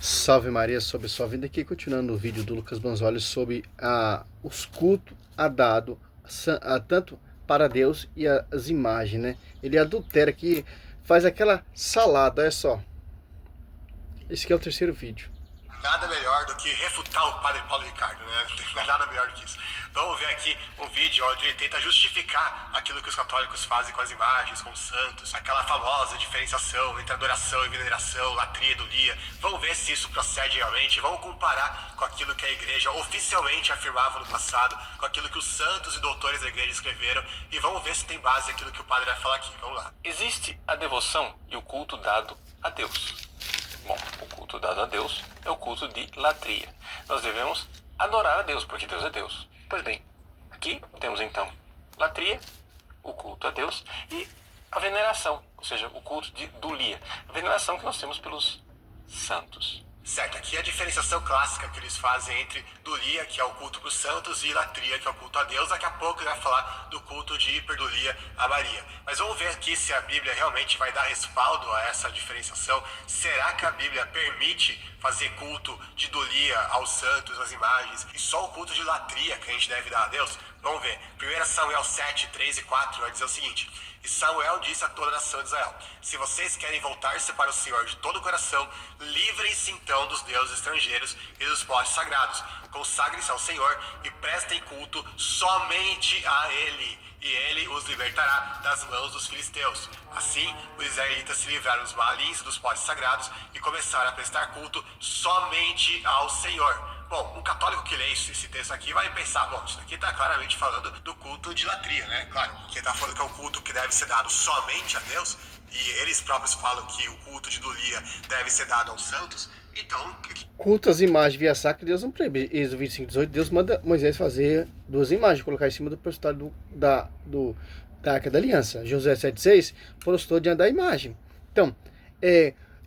Salve Maria sobre sua vida aqui, continuando o vídeo do Lucas Banzoli sobre os cultos dado tanto para Deus e as imagens, né? Ele adultera aqui, faz aquela salada, olha só. Esse aqui é o terceiro vídeo. Nada melhor do que refutar o padre Paulo Ricardo, né? Não é nada melhor do que isso. Vamos ver aqui um vídeo onde ele tenta justificar aquilo que os católicos fazem com as imagens, com os santos, aquela famosa diferenciação entre adoração e veneração, latria e idolia. Vamos ver se isso procede realmente, vamos comparar com aquilo que a igreja oficialmente afirmava no passado, com aquilo que os santos e doutores da igreja escreveram, e vamos ver se tem base aquilo que o padre vai falar aqui. Vamos lá. Existe a devoção e o culto dado a Deus. Bom, o culto dado a Deus é o culto de latria. Nós devemos adorar a Deus, porque Deus é Deus. Pois bem, aqui temos então latria, o culto a Deus, e a veneração, ou seja, o culto de dulia. A veneração que nós temos pelos santos. Certo, aqui é a diferenciação clássica que eles fazem entre dulia, que é o culto para os santos, e latria, que é o culto a Deus. Daqui a pouco ele vai falar do culto de hiperdulia a Maria. Mas vamos ver aqui se a Bíblia realmente vai dar respaldo a essa diferenciação. Será que a Bíblia permite fazer culto de dulia aos santos, às imagens, e só o culto de latria que a gente deve dar a Deus? Vamos ver. 1 Samuel 7, 3 e 4 vai dizer o seguinte: E Samuel disse a toda a nação de Israel: Se vocês querem voltar-se para o Senhor de todo o coração, livrem-se então dos deuses estrangeiros e dos postes sagrados. Consagrem-se ao Senhor e prestem culto somente a Ele, e Ele os libertará das mãos dos filisteus. Assim, os israelitas se livraram dos balins e dos postes sagrados e começaram a prestar culto somente ao Senhor. Bom, um católico que lê esse texto aqui vai pensar, bom, isso aqui está claramente falando do culto de latria, né? Claro, porque está falando que é um culto que deve ser dado somente a Deus, e eles próprios falam que o culto de dulia deve ser dado aos santos. Então, Culto às imagens via sacra, Deus não proíbe. Êxodo 25, 18, Deus manda Moisés fazer duas imagens, colocar em cima do postal da Arca da Aliança. Josué 7,6 prostou diante da imagem. Então,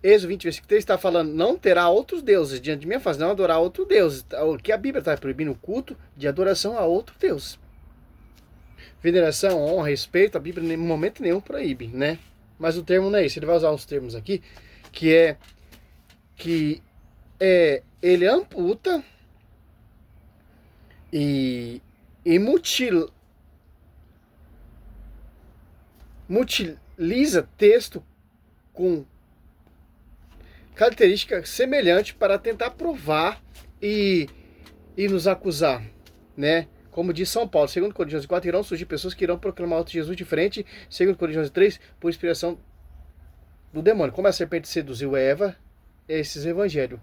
Êxodo 20, versículo 3 está falando: não terá outros deuses diante de minha face, não adorar outro Deus. O que a Bíblia está proibindo o culto de adoração a outro Deus. Veneração, honra, respeito, a Bíblia em momento nenhum proíbe, né? Mas o termo não é isso. Ele vai usar uns termos aqui que ele amputa e mutiliza texto com característica semelhante para tentar provar e nos acusar, né? Como diz São Paulo, 2 Coríntios 4, irão surgir pessoas que irão proclamar outro Jesus diferente, 2 Coríntios 3, por inspiração do demônio. Como a serpente seduziu Eva, esses evangelhos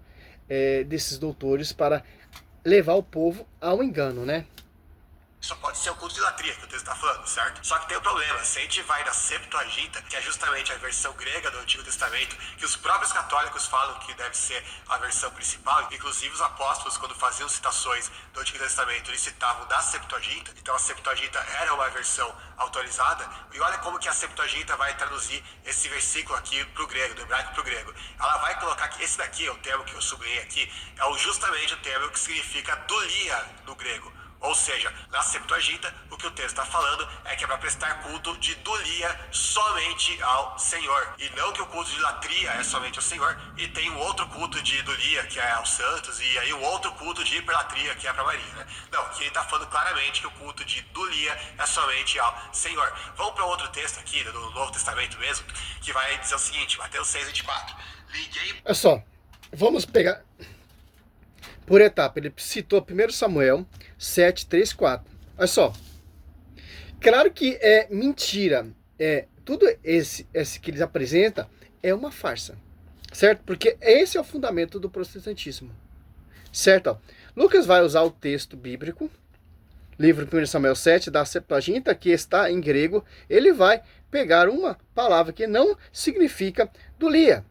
desses doutores para levar o povo ao engano, né? Isso pode ser o culto de latria que o texto está falando, certo? Só que tem um problema. Se a gente vai na Septuaginta, que é justamente a versão grega do Antigo Testamento, que os próprios católicos falam que deve ser a versão principal, inclusive os apóstolos, quando faziam citações do Antigo Testamento, eles citavam da Septuaginta. Então a Septuaginta era uma versão autorizada. E olha como que a Septuaginta vai traduzir esse versículo aqui para o grego, do hebraico para o grego. Ela vai colocar que esse daqui, o termo que eu sublinhei aqui, é justamente o termo que significa dulia no grego. Ou seja, na Septuaginta, o que o texto está falando é que é para prestar culto de dulia somente ao Senhor. E não que o culto de latria é somente ao Senhor, e tem um outro culto de dulia, que é aos santos, e aí um outro culto de hiperlatria, que é para Maria, né? Não, aqui ele está falando claramente que o culto de dulia é somente ao Senhor. Vamos para outro texto aqui, do Novo Testamento mesmo, que vai dizer o seguinte, Mateus 6,24. Liguei... Olha só, vamos pegar por etapa. Ele citou 1 Samuel 7, 3, 4. Olha só. Claro que é mentira. Tudo esse que eles apresentam é uma farsa. Certo? Porque esse é o fundamento do protestantismo. Certo? Ó. Lucas vai usar o texto bíblico, livro 1 Samuel 7, da Septuaginta, que está em grego. Ele vai pegar uma palavra que não significa dulia.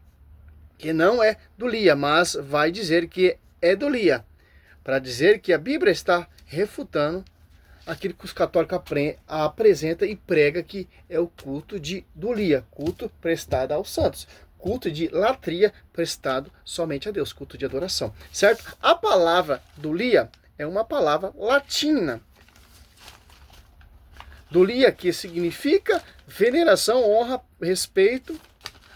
Que não é dulia, mas vai dizer que é dulia, para dizer que a Bíblia está refutando aquilo que os católicos apresentam e prega que é o culto de dulia, culto prestado aos santos, culto de latria prestado somente a Deus, culto de adoração, certo? A palavra dulia é uma palavra latina. Dulia, que significa veneração, honra, respeito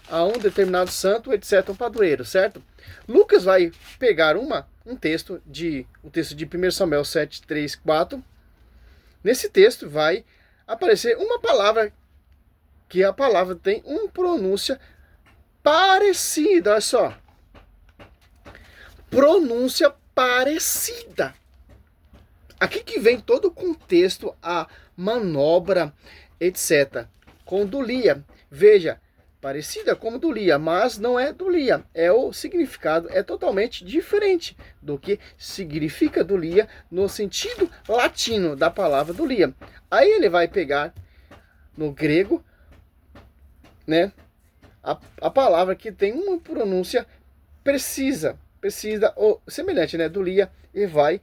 a um determinado santo, etc., um padroeiro, certo? Lucas vai pegar o texto de 1 Samuel 7, 3, 4. Nesse texto vai aparecer uma palavra, que a palavra tem uma pronúncia parecida, olha só. Pronúncia parecida. Aqui que vem todo o contexto, a manobra, etc. Com Dulia. Veja, parecida como Dulia, mas não é Dulia. O significado é totalmente diferente do que significa Dulia no sentido latino da palavra Dulia. Aí ele vai pegar no grego, né, a palavra que tem uma pronúncia precisa ou semelhante, né, Dulia, e vai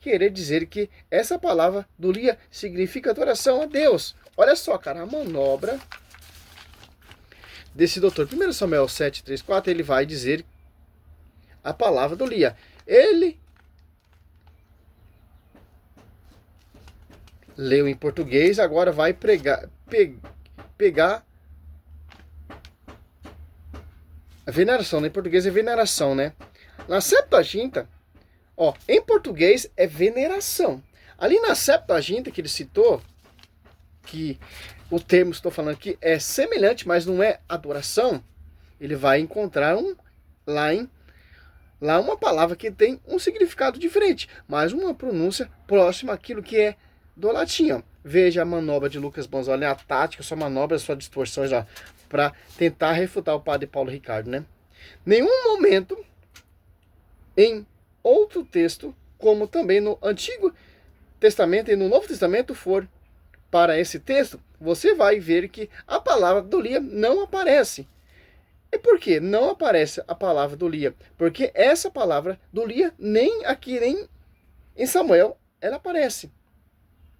querer dizer que essa palavra Dulia significa adoração a Deus. Olha só, cara, a manobra desse doutor. 1 Samuel 7, 3, 4, ele vai dizer a palavra Dulia. Ele leu em português, agora vai pegar a veneração, né? Em português é veneração, né? Na Septuaginta, ó, em português é veneração. Ali na Septuaginta que ele citou, que o termo estou falando aqui é semelhante, mas não é adoração, ele vai encontrar lá uma palavra que tem um significado diferente, mas uma pronúncia próxima àquilo que é do latim. Ó. Veja a manobra de Lucas Bonzoli, a tática, sua manobra, suas distorções, para tentar refutar o padre Paulo Ricardo, né? Nenhum momento em outro texto, como também no Antigo Testamento e no Novo Testamento for para esse texto, você vai ver que a palavra Dulia não aparece. E por que não aparece a palavra Dulia? Porque essa palavra Dulia nem aqui, nem em Samuel, ela aparece.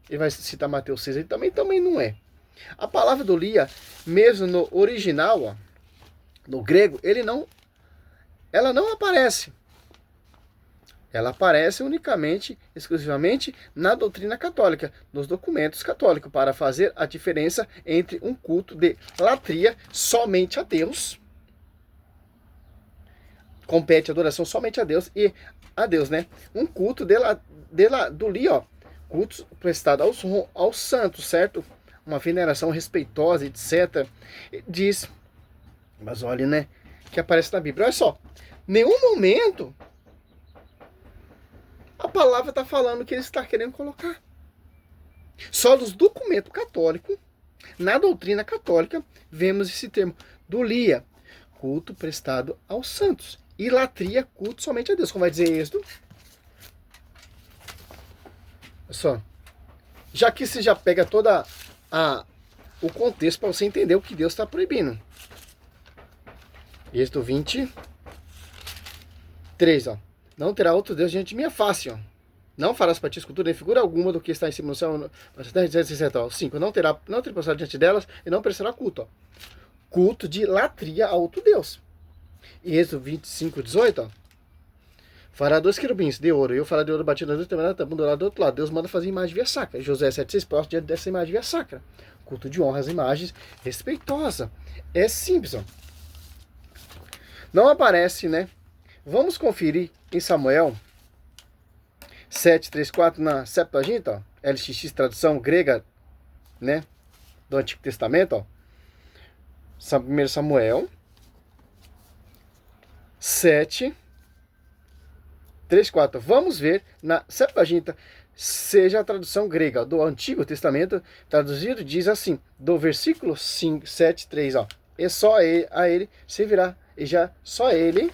Ele vai citar Mateus 6, ele também não é. A palavra Dulia, mesmo no original, ó, no grego, ela não aparece. Ela aparece unicamente, exclusivamente, na doutrina católica, nos documentos católicos, para fazer a diferença entre um culto de latria somente a Deus, compete a adoração somente a Deus, e a Deus, né? Um culto Dulia, ó, culto prestado aos santos, certo? Uma veneração respeitosa, etc. Diz, mas olha, né? Que aparece na Bíblia. Olha só, nenhum momento a palavra está falando que ele está querendo colocar. Só nos documentos católicos, na doutrina católica, vemos esse termo. Dulia, culto prestado aos santos. E latria, culto somente a Deus. Como vai dizer Êxodo. Olha só. Já que você já pega toda o contexto para você entender o que Deus está proibindo. Êxodo 23, ó. Não terá outro Deus diante de minha face, ó. Não farás para ti escultura nem figura alguma do que está em cima do céu. 5. Não terá passado diante delas e não prestará culto, ó. Culto de latria a outro Deus. E Êxodo 25, 18, ó. Fará 2 querubins de ouro. E eu fará de ouro batido na luz, também do lado do outro lado. Deus manda fazer imagem via sacra. Josué 7,6, posto diante dessa imagem via sacra. Culto de honra às imagens respeitosa. É simples, ó. Não aparece, né? Vamos conferir em Samuel 7, 3, 4 na Septuaginta, ó, LXX, tradução grega, né, do Antigo Testamento, ó. 1 Samuel 7, 3, 4. Vamos ver na Septuaginta, seja a tradução grega ó, do Antigo Testamento, traduzido, diz assim, do versículo 5, 7, 3, ó. E só ele, a ele servirá, e já só ele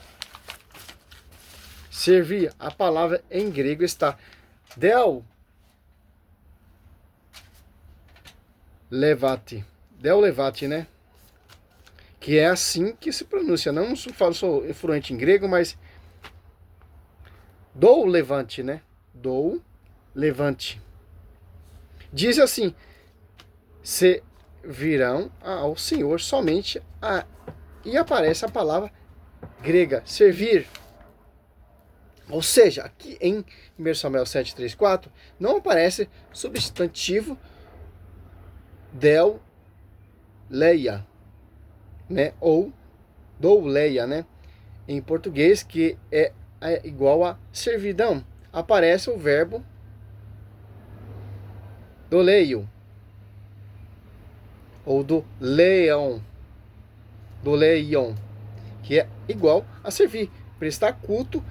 servir. A palavra em grego está Del Levate, né? Que é assim que se pronuncia. Não sou fluente em grego, mas Dou Levante, né? Dou Levante. Diz assim: servirão ao Senhor somente e aparece a palavra grega, servir. Ou seja, aqui em 1 Samuel 7, 3, 4, não aparece substantivo del leia, né? Ou douleia, né? em português, que é igual a servidão. Aparece o verbo doleio, ou do leão, que é igual a servir, prestar culto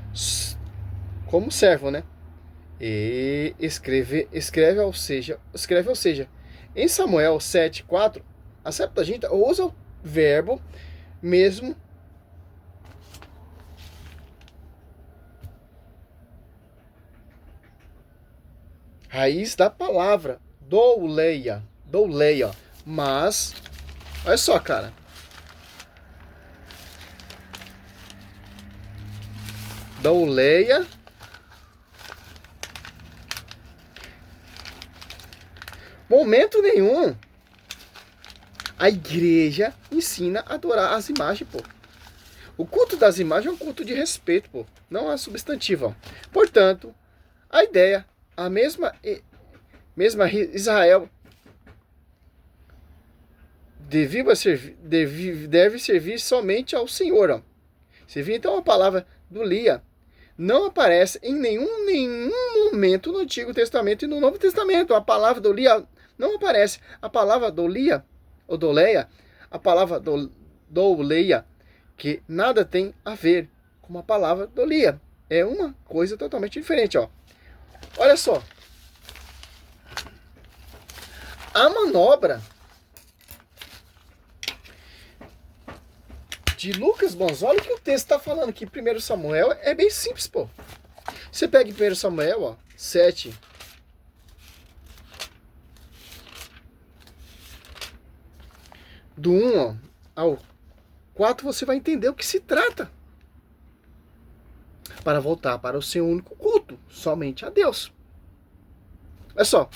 como servo, né? E escreve, ou seja, em Samuel 7:4, a Septuaginta usa o verbo mesmo raiz da palavra douleia, mas olha só, cara, douleia momento nenhum a igreja ensina a adorar as imagens, pô. O culto das imagens é um culto de respeito, pô. Não é substantivo. Portanto, a ideia, a mesma Israel deve servir somente ao Senhor. Ó. Você vê então a palavra dolia não aparece em nenhum momento no Antigo Testamento e no Novo Testamento. A palavra dolia não aparece. A palavra dolia, ou doleia, a palavra douleia, que nada tem a ver com a palavra dolia. É uma coisa totalmente diferente, ó. Olha só. A manobra de Lucas Bonzoli, que o texto está falando aqui, 1 Samuel, é bem simples, pô. Você pega em 1 Samuel, ó, 7. Do 1 ó, ao 4, você vai entender o que se trata. Para voltar para o seu único culto, somente a Deus. Olha só.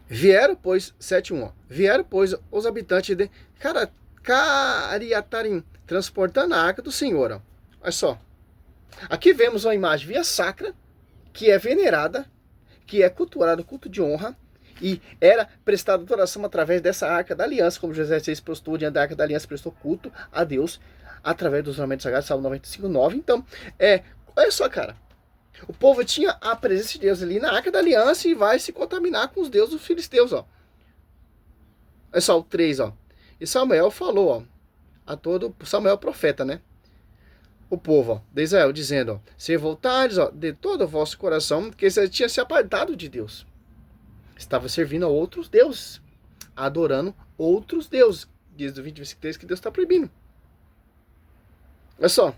Vieram, pois, 7:1, ó. Vieram, pois, os habitantes de Cariatarim, transportando a arca do Senhor, ó. Olha só. Aqui vemos uma imagem via sacra, que é venerada, que é cultuada, culto de honra, e era prestada adoração através dessa arca da aliança, como José 6 postou diante da arca da aliança, prestou culto a Deus através dos ornamentos sagrados, Salmo 95:9. Então, olha só, cara. O povo tinha a presença de Deus ali na arca da aliança e vai se contaminar com os deuses dos filisteus, ó. Olha só o 3, ó. E Samuel falou, ó, a todo Samuel profeta, né? O povo, ó, de Israel, dizendo, ó, se voltares, ó, de todo o vosso coração, porque você tinha se apartado de Deus. Estava servindo a outros deuses, adorando outros deuses. Diz do 20, versículo 3 que Deus está proibindo. Olha só.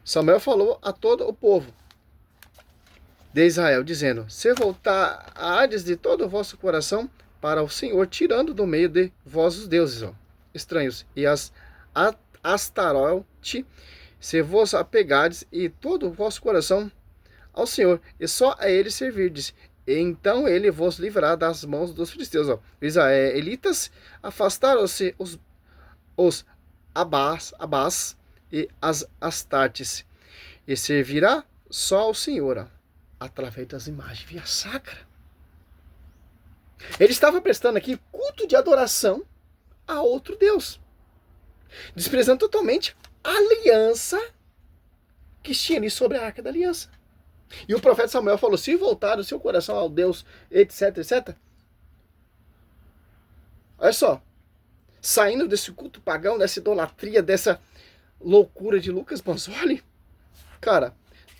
Samuel falou a todo o povo de Israel, dizendo, se voltares de todo o vosso coração para o Senhor, tirando do meio de vós os deuses, ó, estranhos, e as Astarote, se vos apegardes e todo o vosso coração ao Senhor, e só a ele servirdes, então ele vos livrará das mãos dos filisteus. Ó. Israelitas afastaram-se os Abás e as Astartes, e servirá só ao Senhor, ó, através das imagens via sacra. Ele estava prestando aqui culto de adoração a outro Deus, desprezando totalmente a aliança que tinha ali sobre a arca da aliança. E o profeta Samuel falou, se voltar o seu coração ao Deus, etc, etc. Olha só, saindo desse culto pagão, dessa idolatria, dessa loucura de Lucas Bonzoli, cara,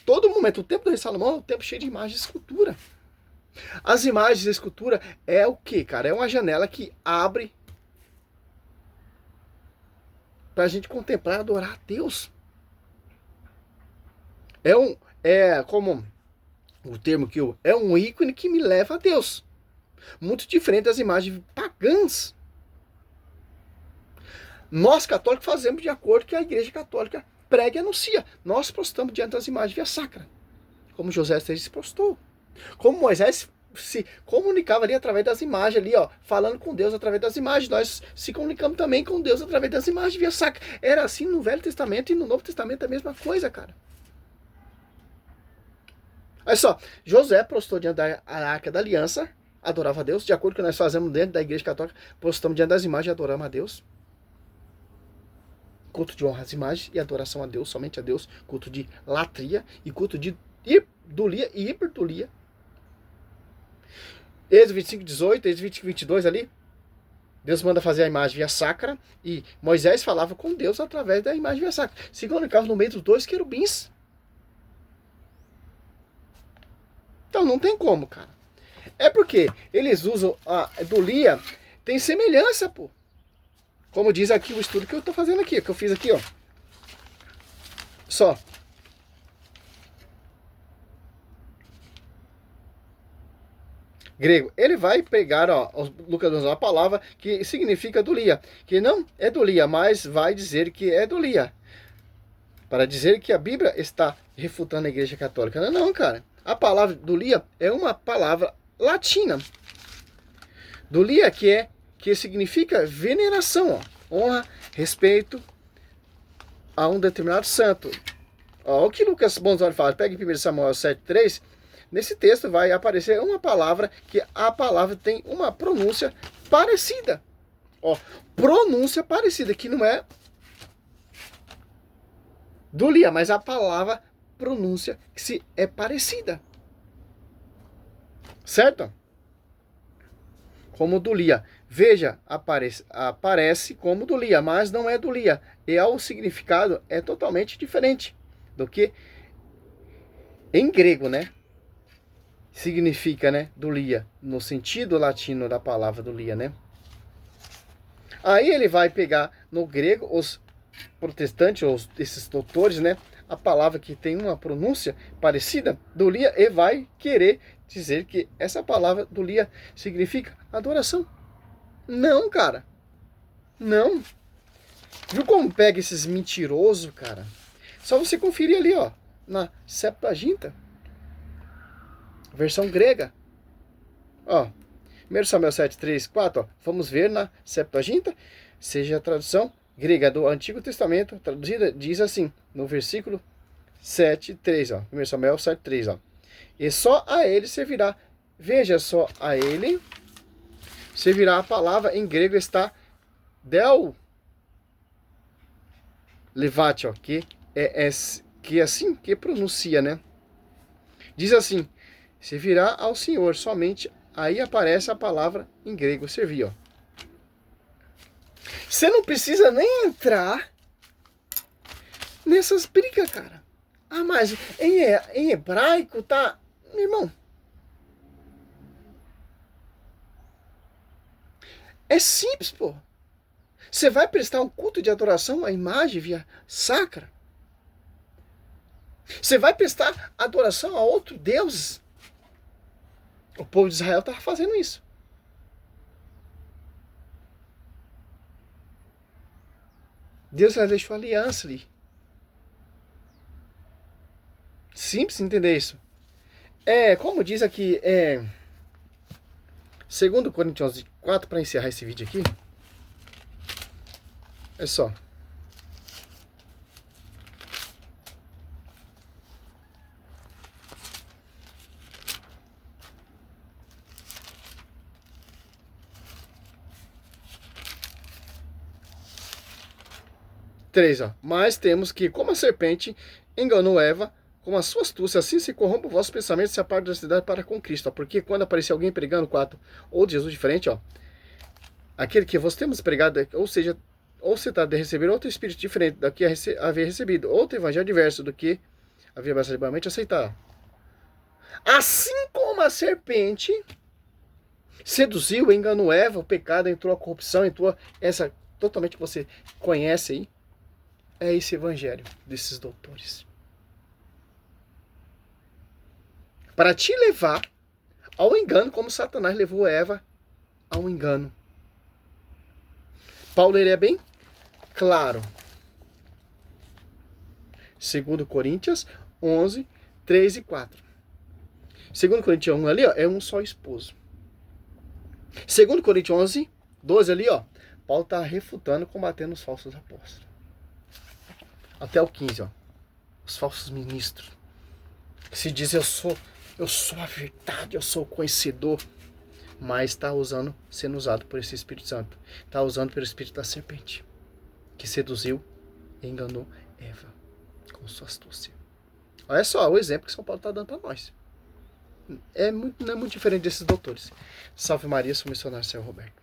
todo momento, o tempo do rei Salomão é um tempo cheio de imagens de escultura. As imagens de escultura é o que, cara? É uma janela que abre para a gente contemplar e adorar a Deus. Como o termo que eu... É um ícone que me leva a Deus. Muito diferente das imagens pagãs. Nós, católicos, fazemos de acordo com que a Igreja Católica prega e anuncia. Nós postamos diante das imagens via sacra. Como José se postou. Como Moisés se comunicava ali através das imagens ali, ó, falando com Deus através das imagens. Nós se comunicamos também com Deus através das imagens via sacra. Era assim no Velho Testamento e no Novo Testamento é a mesma coisa, cara. Olha só, José prostou diante da arca da aliança, adorava a Deus, de acordo com o que nós fazemos dentro da igreja católica, postamos diante das imagens e adoramos a Deus. Culto de honra às imagens e adoração a Deus, somente a Deus. Culto de latria e culto de idolia e hipertolia. Êxodo 25, 18, Êxodo 25, 22 ali. Deus manda fazer a imagem via sacra e Moisés falava com Deus através da imagem via sacra. Se comunicava no meio dos dois querubins. Então não tem como, cara. É porque eles usam a idolia, tem semelhança, pô. Como diz aqui o estudo que eu tô fazendo aqui, que eu fiz aqui, ó. Só. Grego, ele vai pegar, ó, Lucas usa uma palavra que significa dolia, que não é dolia, mas vai dizer que é dolia, para dizer que a Bíblia está refutando a Igreja Católica. Não, não, cara. A palavra dolia é uma palavra latina. Dolia que significa veneração, ó, honra, respeito a um determinado santo. Ó, o que Lucas Bonzoni fala, pega em 1 Samuel 7,3. Nesse texto vai aparecer uma palavra que a palavra tem uma pronúncia parecida. Ó, pronúncia parecida, que não é dolia, mas a palavra pronúncia que se é parecida. Certo? Como dolia. Veja, aparece como dolia, mas não é dolia. E o significado é totalmente diferente do que em grego, né? Significa, né, dolia, no sentido latino da palavra dolia, né? Aí ele vai pegar no grego, os protestantes, esses doutores, né, a palavra que tem uma pronúncia parecida, dolia, e vai querer dizer que essa palavra dolia significa adoração. Não, cara. Não. Viu como pega esses mentirosos, cara? Só você conferir ali, ó, na Septuaginta. Versão grega. Ó, 1 Samuel 7, 3, 4, ó, vamos ver na Septuaginta, seja a tradução grega do Antigo Testamento, traduzida, diz assim, no versículo 7, 3, ó, 1 Samuel 7, 3, ó. E só a ele servirá, veja, só a ele servirá a palavra, em grego está del levate, ó, que é assim que pronuncia, né? Diz assim, servirá ao Senhor, somente aí aparece a palavra em grego, servir, ó. Você não precisa nem entrar nessas brigas, cara. Ah, mas em hebraico tá... Meu irmão, é simples, pô. Você vai prestar um culto de adoração à imagem via sacra? Você vai prestar adoração a outro Deus? O povo de Israel estava fazendo isso. Deus já deixou aliança ali. Simples entender isso. Como diz aqui, 2 Coríntios 4, para encerrar esse vídeo aqui. É só. Três, ó. Mas temos que, como a serpente enganou Eva, com a sua astúcia, assim se corrompe o vosso pensamento e se aparte da cidade para com Cristo. Ó. Porque quando aparecer alguém pregando 4 ou de Jesus diferente, ó, aquele que vos temos pregado, ou seja, ou se trata de receber outro espírito diferente do que havia recebido, outro evangelho diverso do que havia verdadeiramente aceitado. Assim como a serpente seduziu, enganou Eva, o pecado, entrou a corrupção, entrou essa totalmente que você conhece aí, é esse evangelho desses doutores. Para te levar ao engano, como Satanás levou Eva ao engano. Paulo, ele é bem claro. 2 Coríntios 11, 3 e 4. 2 Coríntios 1 ali, ó, é um só esposo. 2 Coríntios 11, 12 ali, ó, Paulo está refutando, combatendo os falsos apóstolos. Até o 15, ó. Os falsos ministros. Que se diz, eu sou a verdade, eu sou o conhecedor. mas está sendo usado por esse Espírito Santo. Está usando pelo espírito da serpente, que seduziu e enganou Eva com sua astúcia. Olha só o exemplo que São Paulo está dando para nós. Não é muito diferente desses doutores. Salve Maria, sou missionário Céu Roberto.